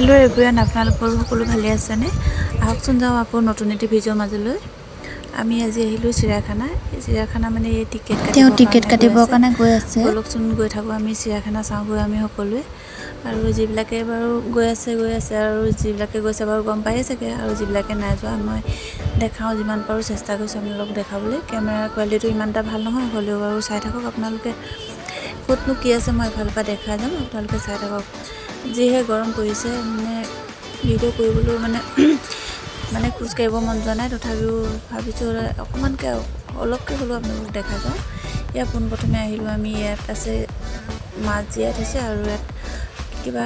Hello' everyone, আপোনালোকৰ সকলো ভালে আছেনে? আহকচোন যাওঁ আকৌ নতুন এটি ভিডিঅ'ৰ মাজলৈ। আমি আজি আহিলোঁ চিৰিয়াখানা। চিৰিয়াখানা মানে এই টিকেট কাটিবৰ কাৰণে গৈ আছে। ব'লকচোন গৈ থাকোঁ, আমি চিৰিয়াখানা চাওঁগৈ আমি সকলোৱে। আৰু যিবিলাকে বাৰু গৈ আছে আৰু যিবিলাকে গৈছে বাৰু গম পায়েই চাগে, আৰু যিবিলাকে নাই যোৱা মই দেখাওঁ, যিমান পাৰোঁ চেষ্টা কৰিছোঁ আপোনালোকক দেখাবলৈ। কেমেৰা কোৱালিটিটো ইমান এটা ভাল নহয়, হ'লেও বাৰু চাই থাকক আপোনালোকে। ক'তনো কি আছে মই এফালৰ পৰা দেখাই যাম, আপোনালোকে চাই থাকক। যিহে গৰম পৰিছে, মানে ভিডিঅ' কৰিবলৈ মানে খোজকাঢ়িব মন যোৱা নাই। তথাপিও ভাবিছোঁ অকণমানকৈ অলপকৈ হ'লেও আপোনালোকক দেখা যাওঁ। ইয়াত পোনপ্ৰথমে আহিলোঁ আমি। ইয়াত আছে মাছ জীয়াই থৈছে, আৰু ইয়াত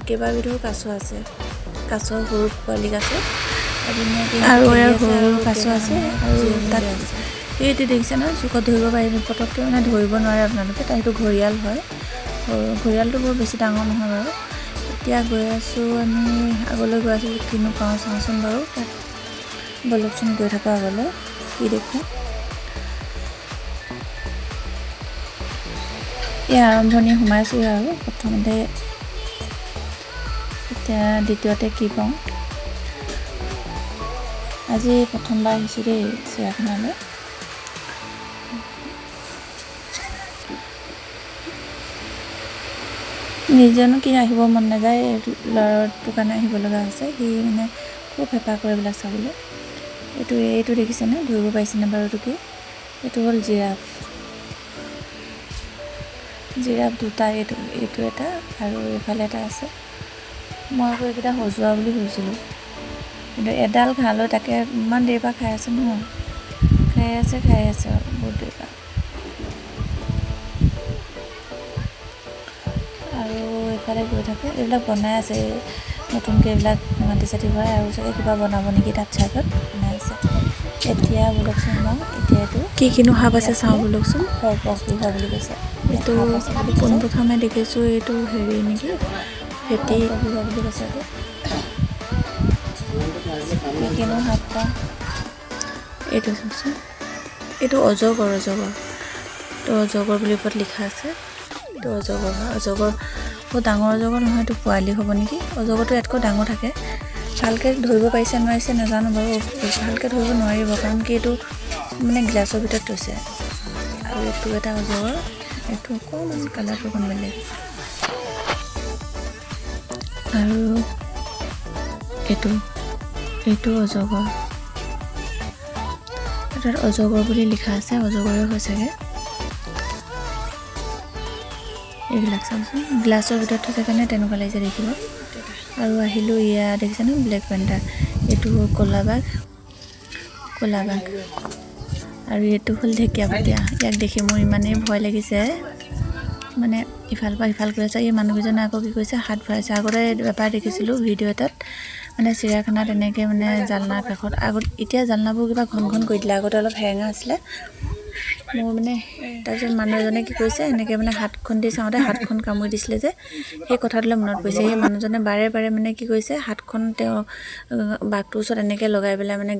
কেইবাবিধৰো কাছ আছে। কাছৰ সৰু পোৱালি কাছ আৰু ইয়াৰ সৰু সৰু কাছ আছে। আৰু তাত এইটো দেখিছে নহয়, জোখত ধৰিব পাৰিব, পটককৈ মানে ধৰিব নোৱাৰে আপোনালোকে। তাত সেইটো ঘৰিয়াল হয়। ঘৰিয়ালটো বৰ বেছি ডাঙৰ নহয় বাৰু। এতিয়া গৈ আছোঁ আমি, আগলৈ গৈ আছোঁ, কিনো পাওঁ চাওঁচোন বাৰু। তাত ব'লকচোন গৈ থাকোঁ আগলৈ, কি দেখোঁ। এই আৰম্ভণি সোমাইছোঁ আৰু প্ৰথমতে, এতিয়া দ্বিতীয়তে কি পাওঁ। আজি প্ৰথমবাৰ আহিছোঁ দেই চিৰিয়াখানালৈ। নিজেনো কি আহিব মন নাযায়, ল'ৰাটোৰ কাৰণে আহিব লগা হৈছে। সি মানে খুব হেঁপাহ কৰে এইবিলাক চাবলৈ। এইটো দেখিছেনে, ধৰিব পাৰিছেনে বাৰু? এইটো কি? এইটো হ'ল জিৰাফ দুটা। এইটো এটা আৰু এইফালে এটা আছে। মই আকৌ এইকেইটা সজোৱা বুলি ভাবিছিলোঁ, কিন্তু এডাল ঘাঁহ লৈ তাকে ইমান দেৰিৰ পৰা খাই আছে নহয়। খাই আছে বহুত দেৰিৰ পৰা। আৰু এইফালে গৈ থাকোঁ, এইবিলাক বনাই আছে নতুনকৈ, এইবিলাক মাটি চাটি ভৰাই, আৰু চাগে কিবা বনাব নেকি তাত চাইডত বনাই আছে। এতিয়া ব'লকচোন যাওঁ। এতিয়া এইটো কিনো সাপ আছে চাওঁ ব'লকচোন। সৰ্পগৃহ বুলি কৈছে। এইটো পোনপ্ৰথমে দেখিছোঁ, এইটো হেৰি নেকি, ফেটি গৃহ বুলি কৈছে। এইটো কিনো সাপ পাওঁ। এইটো চাওকচোন, এইটো অজগৰ। এইটো অজগৰ বুলি ওপৰত লিখা আছে। এইটো অজগৰ হয়। অজগৰ বহুত ডাঙৰ অজগৰ নহয়, এইটো পোৱালি হ'ব নেকি। অজগৰটো ইয়াতকৈ ডাঙৰ থাকে। ভালকৈ ধৰিব পাৰিছে নোৱাৰিছে নাজানো বাৰু। ভালকৈ ধৰিব নোৱাৰিব, কাৰণ কি এইটো মানে গ্লাছৰ ভিতৰত থৈছে। আৰু এইটো এটা অজগৰ, এইটো অকণমান কালাৰটো অকণ বেলেগ। আৰু এইটো অজগৰ। তাত অজগৰ বুলি লিখা আছে, অজগৰে হৈছেগৈ। এইবিলাক চাওকচোন, গ্লাছৰ ভিতৰত থৈছে কাৰণে তেনেকুৱা লাগিছে দেখিব। আৰু আহিলোঁ, ইয়াত দেখিছেনে ব্লেক পেণ্টাৰ। এইটো হ'ল ক'লা বাঘ। আৰু এইটো হ'ল ঢেকীয়াপতীয়া। ইয়াক দেখি মোৰ ইমানেই ভয় লাগিছে, মানে ইফালৰ পৰা সিফাল কৰি আছে। এই মানুহকেইজনে আকৌ কি কৰিছে, হাত ভৰাইছে। আগতে এবাৰ দেখিছিলোঁ ভিডিঅ' এটাত, মানে চিৰিয়াখানাত এনেকৈ মানে জালনাৰ কাষত। এতিয়া জালনাবোৰ কিবা ঘন কৰি দিলে, আগতে অলপ হেঙা আছিলে। মোৰ মানে তাৰপিছত মানুহ এজনে কি কৰিছে, এনেকৈ মানে হাতখন দি চাওঁতে হাতখন কামুৰি দিছিলে যে, সেই কথাটোলৈ মনত পৰিছে। সেই মানুহজনে বাৰে মানে কি কৰিছে, হাতখন তেওঁ বাঘটোৰ ওচৰত এনেকৈ লগাই পেলাই মানে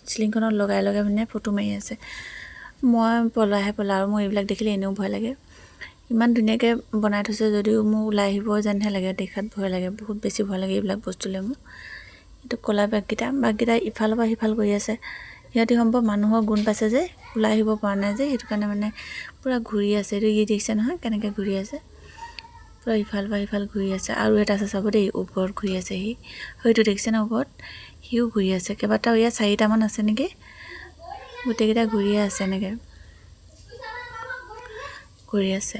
চিলিংখনত লগাই মানে ফটো মাৰি আছে। মই পলাও, আৰু মোৰ এইবিলাক দেখিলে এনেও ভয় লাগে। ইমান ধুনীয়াকৈ বনাই থৈছে যদিও মোৰ ওলাই আহিব যেনহে লাগে, দেখাত ভয় লাগে, বহুত বেছি ভয় লাগে এইবিলাক বস্তুলৈ মোৰ। এইটো ক'লা বাঘকেইটা ইফালৰ পৰা সিফাল কৰি আছে। সিহঁতি সম্ভৱ মানুহৰ গুণ পাইছে যে, ওলাই আহিব পৰা নাই যে, সেইটো কাৰণে মানে পূৰা ঘূৰি আছে। এইটো দেখিছে নহয় কেনেকৈ ঘূৰি আছে, পূৰা ইফালৰ পৰা সিফাল ঘূৰি আছে। আৰু এটা আছে চাব দেই, ওপৰত ঘূৰি আছে সি। হয়তো দেখিছে ন, ওপৰত সিও ঘূৰি আছে। কেইবাটাও, ইয়াত 4টামান আছে নেকি, গোটেইকেইটা ঘূৰিয়ে আছে, এনেকৈ ঘূৰি আছে।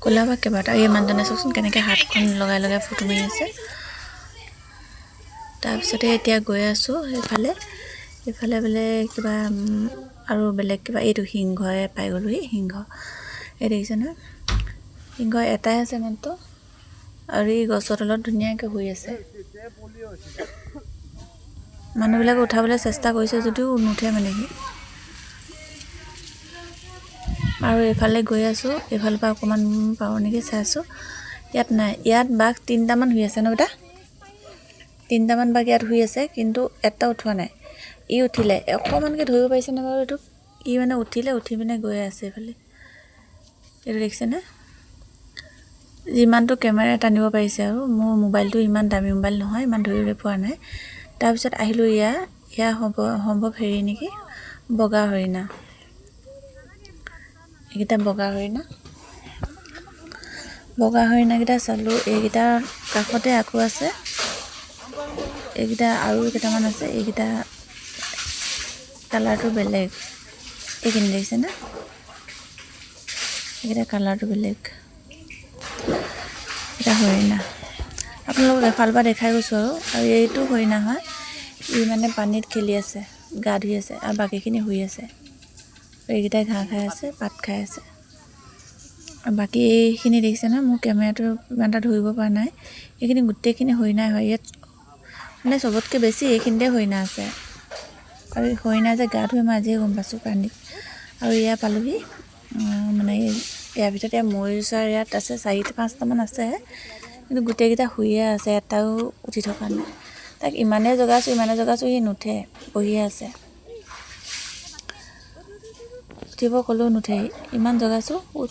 ক'লা বাঘ কেইবাটাও। এই মানুহজনে চাওকচোন কেনেকৈ হাতখন লগাই ফটো মাৰি আছে। তাৰপিছতে এতিয়া গৈ আছোঁ এইফালে বোলে কিবা আৰু বেলেগ কিবা, এইটো সিংহই পাই গ'লোহি। সিংহ এই দেখিছে নহয়, সিংহ এটাই আছে মাত্ৰ, আৰু এই গছৰ তলত ধুনীয়াকৈ শুই আছে। মানুহবিলাকে উঠাবলৈ চেষ্টা কৰিছে যদিও নুঠে মানে সি। আৰু এইফালে গৈ আছোঁ, এইফালৰ পৰা অকণমান পাৰোঁ নেকি চাইছোঁ। ইয়াত নাই, ইয়াত বাঘ 3টামান শুই আছে ন বেটা, 3টামান বাঘ ইয়াত শুই আছে, কিন্তু এটা উঠোৱা নাই। ই উঠিলে, অকণমানকৈ ধৰিব পাৰিছেনে বাৰু এইটোক? ই মানে উঠি পিনে গৈ আছে এইফালে। এইটো দেখিছেনে? যিমানটো কেমেৰা টানিব পাৰিছে আৰু মোৰ মোবাইলটো ইমান দামী মোবাইল নহয়, ইমান ধৰিব পৰা নাই। তাৰপিছত আহিলোঁ এয়া সম্ভৱ হেৰি নেকি, বগা হৰিণা। এইকেইটা বগা হৰিণাকেইটা চালোঁ। এইকেইটা কাষতে আকৌ আছে, এইকেইটা আৰু কেইটামান আছে। এইকেইটা কালাৰটো বেলেগ, এইখিনি দেখিছেনে? এইকেইটা কালাৰটো বেলেগ। এটা হৰিণা আপোনালোকক এফালৰ পৰা দেখাই গৈছোঁ আৰু এইটো হৰিণা হয়। ই মানে পানীত খেলি আছে, গা ধুই আছে, আৰু বাকীখিনি শুই আছে। এইকেইটাই ঘাঁহ খাই আছে, পাত খাই আছে। আৰু বাকী এইখিনি দেখিছে নহয়, মোৰ কেমেৰাটো ইমান এটা ধৰিব পৰা নাই। এইখিনি গোটেইখিনি হৰিণাই হয়। ইয়াত মানে চবতকৈ বেছি এইখিনিতে হৰিণা আছে। আৰু হৰিণা যে গা ধুই মই আজিয়ে গম পাইছোঁ পানীত। আৰু এয়া পালোহি, মানে ইয়াৰ ভিতৰতে ময়ূৰ চৰাই ইয়াত আছে 4-5টামান আছে, কিন্তু গোটেইকেইটা শুইয়ে আছে, এটাও উঠি থকা নাই। তাক ইমানেই জগাইছোঁ সি নুঠে, বহিয়ে আছে। উঠিব ক'লেও নুঠে, ইমান জগাইছোঁ, উঠ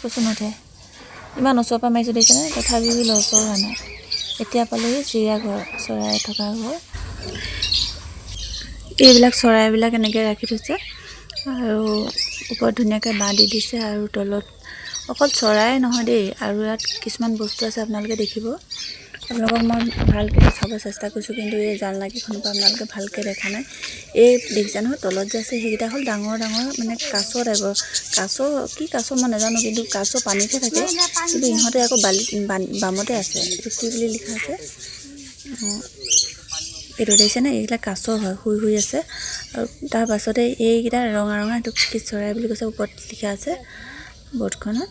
কৈছোঁ নুঠে। ইমান ওচৰৰ পৰা মাৰিছোঁ দেখিছেনে, তথাপিও সি লৰচৰ হোৱা নাই। এতিয়া পালোহি চিৰিয়াঘৰ, চৰাই থকা ঘৰ। এইবিলাক চৰাইবিলাক এনেকৈ ৰাখি থৈছে, আৰু ওপৰত ধুনীয়াকৈ বাঁহ দি দিছে। আৰু তলত অকল চৰাই নহয় দেই, আৰু ইয়াত কিছুমান বস্তু আছে, আপোনালোকে দেখিব। আপোনালোকক মই ভালকৈ দেখাব চেষ্টা কৰিছোঁ, কিন্তু এই জালনাকিখনৰ পৰা আপোনালোকে ভালকৈ দেখা নাই। এই দেখিছে নহয়, তলত যে আছে সেইকেইটা হ'ল ডাঙৰ মানে কাছ টাইপৰ। কি কাছ মই নাজানো, কিন্তু কাছ পানীতহে থাকে। কিন্তু ইহঁতে আকৌ বামতে আছে। এইটো কি বুলি লিখা আছে, এইটো দেখিছেনে? এইবিলাক কাছ হয়, শুই আছে। আৰু তাৰ পাছতে এইকেইটা ৰঙা এইটো কি চৰাই বুলি কৈছে, ওপৰত লিখা আছে বৰ্ডখনত।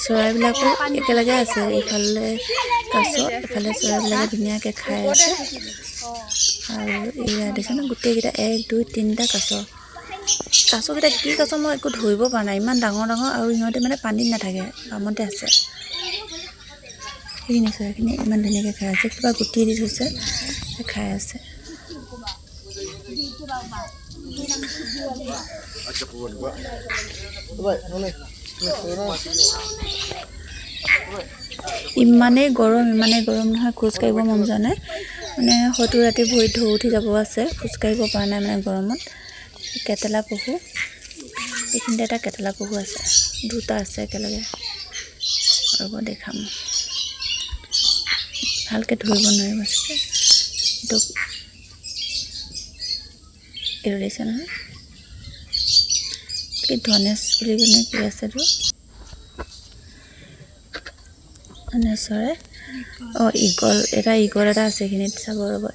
চৰাইবিলাকো একেলগে আছে, ইফালে কাছ, এফালে চৰাইবিলাকে ধুনীয়াকৈ খাই আছে। আৰু এয়া দেখিছেনে, গোটেইকেইটা 1, 2, 3টা কাছকেইটা কি কাছ মই একো ধৰিব পৰা নাই, ইমান ডাঙৰ। আৰু সিহঁতে মানে পানীত নাথাকে, বামতে আছে। সেইখিনি চৰাইখিনি ইমান ধুনীয়াকৈ খাই আছে, কিবা গুটি দি থৈছে, খাই আছে। ইমানেই গৰম নহয়, খোজ কাঢ়িব মন যোৱা নাই। মানে হয়তো ৰাতি ভৰিত ঢৌ উঠি যাব আছে, খোজ কাঢ়িব পৰা নাই মানে গৰমত। কেটেলা পশু, এইখিনিতে এটা কেটেলা পশু আছে, 2টা আছে একেলগে। ৰ'ব দেখাম, ভালকৈ ধৰিব নোৱাৰিব চাগে। এইটো দেখিছে নহয়, কি ধনেশ বুলি কিনে কি আছেতো, ধনেশ চৰাই। ইগল এটা আছে এইখিনিত, চাব ৰ'ব।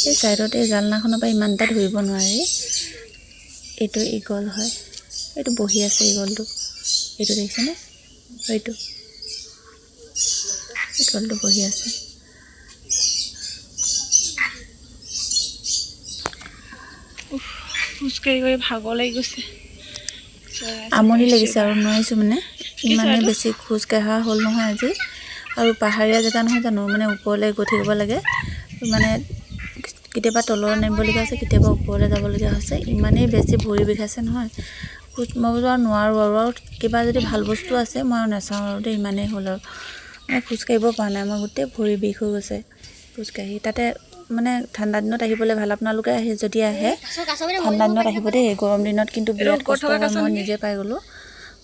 এই ছাইডত এই জালনাখনৰ পৰা ইমান এটা ধৰিব নোৱাৰি। এইটো ইগল হয়, এইটো বহি আছে ইগলটো। এইটো দেখিছেনে, এইটো ইগলটো বহি আছে। খোজকাঢ়ি ভাগৰ লাগি গৈছে, আমনি লাগিছে আৰু নোৱাৰিছোঁ মানে। ইমানেই বেছি খোজকঢ়া হ'ল নহয় আজি। আৰু পাহাৰীয়া জেগা নহয় জানো, মানে ওপৰলৈ গৈ থাকিব লাগে, মানে কেতিয়াবা তললৈ নামিবলগীয়া হৈছে, কেতিয়াবা ওপৰলৈ যাবলগীয়া হৈছে। ইমানেই বেছি ভৰি বিষাইছে নহয়, মই বোলো আৰু নোৱাৰোঁ আৰু কিবা যদি ভাল বস্তু আছে মই আৰু নাচাওঁ আৰু দেই, ইমানেই হ'ল আৰু মানে খোজকাঢ়িব পৰা নাই। মই গোটেই ভৰি বিষ হৈ গৈছে খোজকাঢ়ি। তাতে মানে ঠাণ্ডা দিনত আহিবলৈ ভাল, আপোনালোকে যদি আহে ঠাণ্ডা দিনত আহিব দেই। গৰম দিনত কিন্তু বিৰাট কষ্ট হয়, মই নিজে পাই গ'লোঁ।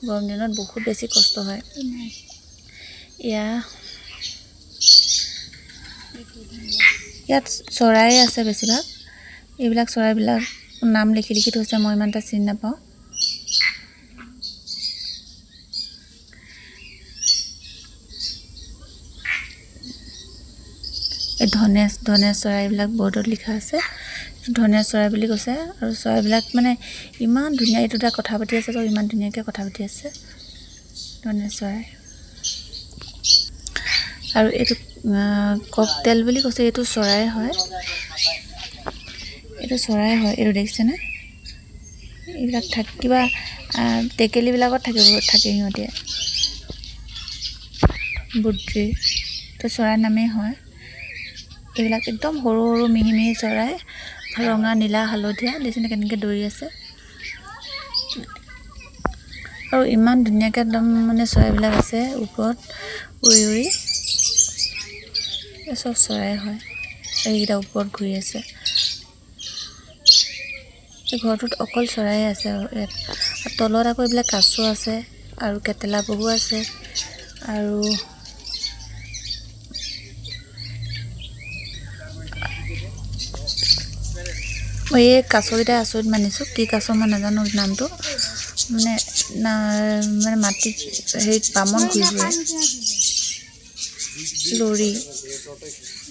গৰম দিনত বহুত বেছি কষ্ট হয়। ইয়াত চৰাই আছে বেছিভাগ। এইবিলাক চৰাইবিলাক নাম লিখি থৈছে, মই ইমান এটা চিনি নাপাওঁ। এই ধনেশ চৰাইবিলাক বৰ্ডত লিখা আছে, ধনেশ চৰাই বুলি কৈছে। আৰু চৰাইবিলাক মানে ইমান ধুনীয়া, এইটো এটা কথা পাতি আছে, তো ইমান ধুনীয়াকৈ কথা পাতি আছে, ধনেশ চৰাই। আৰু এইটো ককটেল বুলি কৈছে, এইটো চৰাই হয়, এইটো দেখিছেনে? এইবিলাক কিবা টেকেলিবিলাকত থাকে সিহঁতে, বুদ্ৰি, এইটো চৰাইৰ নামেই হয়। এইবিলাক একদম সৰু মিহি চৰাই, ৰঙা, নীলা, হালধীয়া, দেখিছেনে কেনেকৈ দৌৰি আছে। আৰু ইমান ধুনীয়াকৈ একদম মানে চৰাইবিলাক আছে ওপৰত উৰি উৰি চব চৰাই হয় এইকেইটা ওপৰত ঘূৰি আছে এই ঘৰটোত অকল চৰাই আছে আৰু ইয়াত তলত আকৌ এইবিলাক কাছ আছে আৰু কেটেলা বহু আছে আৰু মই এই কাছকেইটা আচৰিত মানিছোঁ কি কাছ মই নাজানো নামটো মানে মানে মাটিত হেৰিত বামত ঘূৰি ফুৰে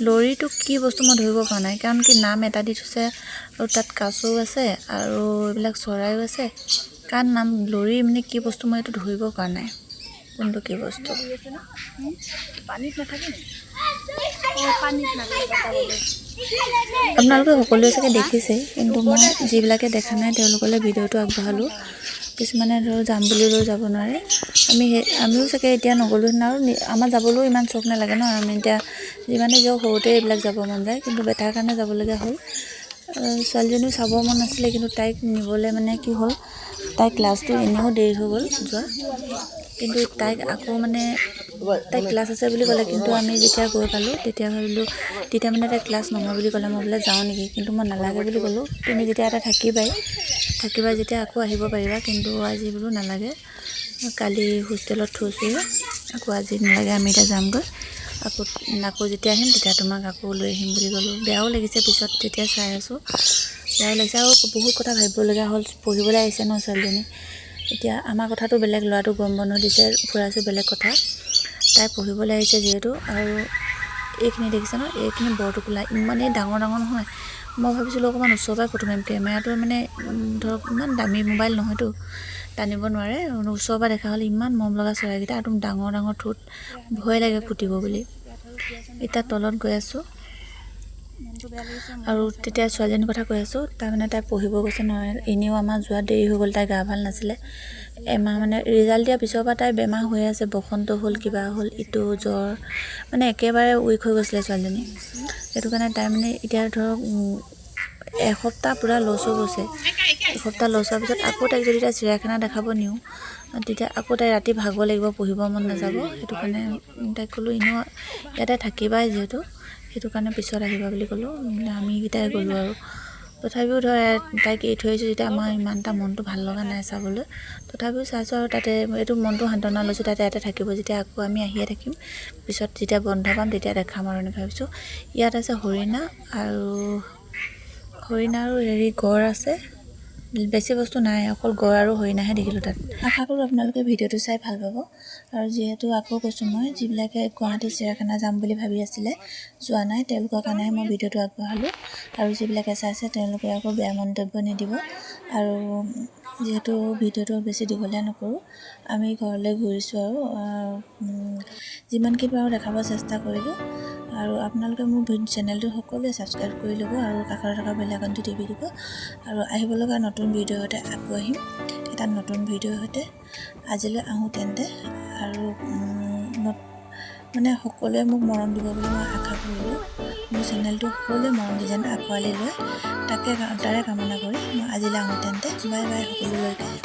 লৰিটো কি বস্তু মই ধৰিব পৰা নাই কাৰণ কি নাম এটা দি থৈছে আৰু তাত কাছও আছে আৰু এইবিলাক চৰাইও আছে কাৰণ নাম লৰি মানে কি বস্তু মই এইটো ধৰিব পৰা নাই কোনটো কি বস্তু আপোনালোকে সকলোৱে চাগে দেখিছে কিন্তু মই যিবিলাকে দেখা নাই তেওঁলোকলৈ ভিডিঅ'টো আগবঢ়ালোঁ কিছুমানে ধৰক যাম বুলিলেও যাব নোৱাৰে আমিও চাগে এতিয়া নগ'লোঁ আৰু আমাৰ যাবলৈও ইমান চখ নালাগে ন আমি এতিয়া যিমানে যাওঁ সৰুতে এইবিলাক যাব মন যায় কিন্তু বেটাৰ কাৰণে যাবলগীয়া হ'ল ছোৱালীজনীও চাব মন নাছিলে কিন্তু তাইক নিবলৈ মানে কি হ'ল তাইৰ ক্লাছটো এনেও দেৰি হৈ গ'ল যোৱা কিন্তু তাইক আকৌ মানে তাইৰ ক্লাছ আছে বুলি ক'লে কিন্তু আমি যেতিয়া গৈ পালোঁ তেতিয়া ভাবিলোঁ তেতিয়া মানে তাইৰ ক্লাছ নহয় বুলি ক'লে মই বোলে যাওঁ নেকি কিন্তু মই নালাগে বুলি ক'লোঁ তুমি যেতিয়া এটা থাকিবা যেতিয়া আকৌ আহিব পাৰিবা কিন্তু আজি বোলো নালাগে কালি হোষ্টেলত থৈছোঁহে আকৌ আজি নালাগে আমি এতিয়া যামগৈ আকৌ যেতিয়া আহিম তেতিয়া তোমাক আকৌ লৈ আহিম বুলি ক'লোঁ বেয়াও লাগিছে পিছত যেতিয়া চাই আছোঁ বেয়াও লাগিছে আৰু বহুত কথা ভাবিবলগীয়া হ'ল পঢ়িবলৈ আহিছে ন ছোৱালীজনী এতিয়া আমাৰ কথাটো বেলেগ ল'ৰাটো গৰম বন্ধ দিছে ফুৰাইছোঁ বেলেগ কথা তাই পঢ়িবলৈ আহিছে যিহেতু আৰু এইখিনি দেখিছে ন এইখিনি বৰটোকোলা ইমানেই ডাঙৰ নহয় মই ভাবিছিলোঁ অকণমান ওচৰৰ পৰাই ফটো মাৰিম কেমেৰাটো মানে ধৰক ইমান দামী মোবাইল নহয়তো টানিব নোৱাৰে ওচৰৰ পৰা দেখা হ'লে ইমান মৰম লগা চৰাইকেইটা একদম ডাঙৰ ঠোঁট ভয় লাগে ফুটিব বুলি এতিয়া তলত গৈ আছোঁ আৰু তেতিয়া ছোৱালীজনীৰ কথা কৈ আছোঁ তাৰমানে তাই পঢ়িব গৈছে নহয় এনেও আমাৰ যোৱা দেৰি হৈ গ'ল তাই গা ভাল নাছিলে এমাহ মানে ৰিজাল্ট দিয়াৰ পিছৰ পৰা তাই বেমাৰ হৈ আছে বসন্ত হ'ল কিবা হ'ল ইটো জ্বৰ মানে একেবাৰে উইক হৈ গৈছিলে ছোৱালীজনী সেইটো কাৰণে তাই মানে এতিয়া ধৰক এসপ্তাহ পূৰা লছ হৈ গৈছে এসপ্তাহ লছ হোৱাৰ পিছত আকৌ তাইক যদি তাই চিৰিয়াখানা দেখাব নিওঁ তেতিয়া আকৌ তাই ৰাতি ভাগৰ লাগিব পঢ়িব মন নাযাব সেইটো কাৰণে তাইক ক'লোঁ এনেও ইয়াতে থাকিবাই যিহেতু সেইটো কাৰণে পিছত আহিবা বুলি ক'লোঁ আমিকেইটাই গ'লোঁ আৰু তথাপিও ধৰ তাইক এৰি থৈ আহিছোঁ যেতিয়া আমাৰ ইমান এটা মনটো ভাল লগা নাই চাবলৈ তথাপিও চাইছোঁ আৰু তাতে এইটো মনটো সান্তনা লৈছোঁ তাতে ইয়াতে থাকিব যেতিয়া আকৌ আমি আহিয়ে থাকিম পিছত যেতিয়া বন্ধ পাম তেতিয়া দেখাম আৰু এনেকৈ ভাবিছোঁ ইয়াত আছে হৰিণা আৰু হেৰি গড় আছে বেছি বস্তু নাই অকল গড় আৰু হৰিণাহে দেখিলোঁ তাত আশা কৰোঁ আপোনালোকে ভিডিঅ'টো চাই ভাল পাব আৰু যিহেতু আকৌ কৈছোঁ মই যিবিলাকে গুৱাহাটী চিৰিয়াখানা যাম বুলি ভাবি আছিলে যোৱা নাই তেওঁলোকৰ কাৰণেহে মই ভিডিঅ'টো আগবঢ়ালোঁ আৰু যিবিলাকে চাইছে তেওঁলোকে আকৌ বেয়া মন্তব্য নিদিব আৰু যিহেতু ভিডিঅ'টো বেছি দীঘলীয়া নকৰোঁ আমি ঘৰলৈ ঘূৰিছোঁ আৰু যিমানখিনি পাৰোঁ দেখাব চেষ্টা কৰিলোঁ আৰু আপোনালোকে মোৰ চেনেলটো সকলোৱে ছাবস্ক্ৰাইব কৰি ল'ব আৰু কাষত থকা বেল আইকনটো টিপি দিব আৰু আহিব লগা নতুন ভিডিঅ'ৰ সৈতে আকৌ আহিম এটা নতুন ভিডিঅ'ৰ সৈতে আজিলৈ আহোঁ তেন্তে আৰু মানে সকলোৱে মোক মৰম দিব বুলি মই আশা কৰিলোঁ মোৰ চেনেলটো সকলোৱে মৰম দি যেন আঁকোৱালি লয় তাৰে কামনা কৰি মই আজিলৈ আহোঁ তেন্তে বাই সকলোলৈকে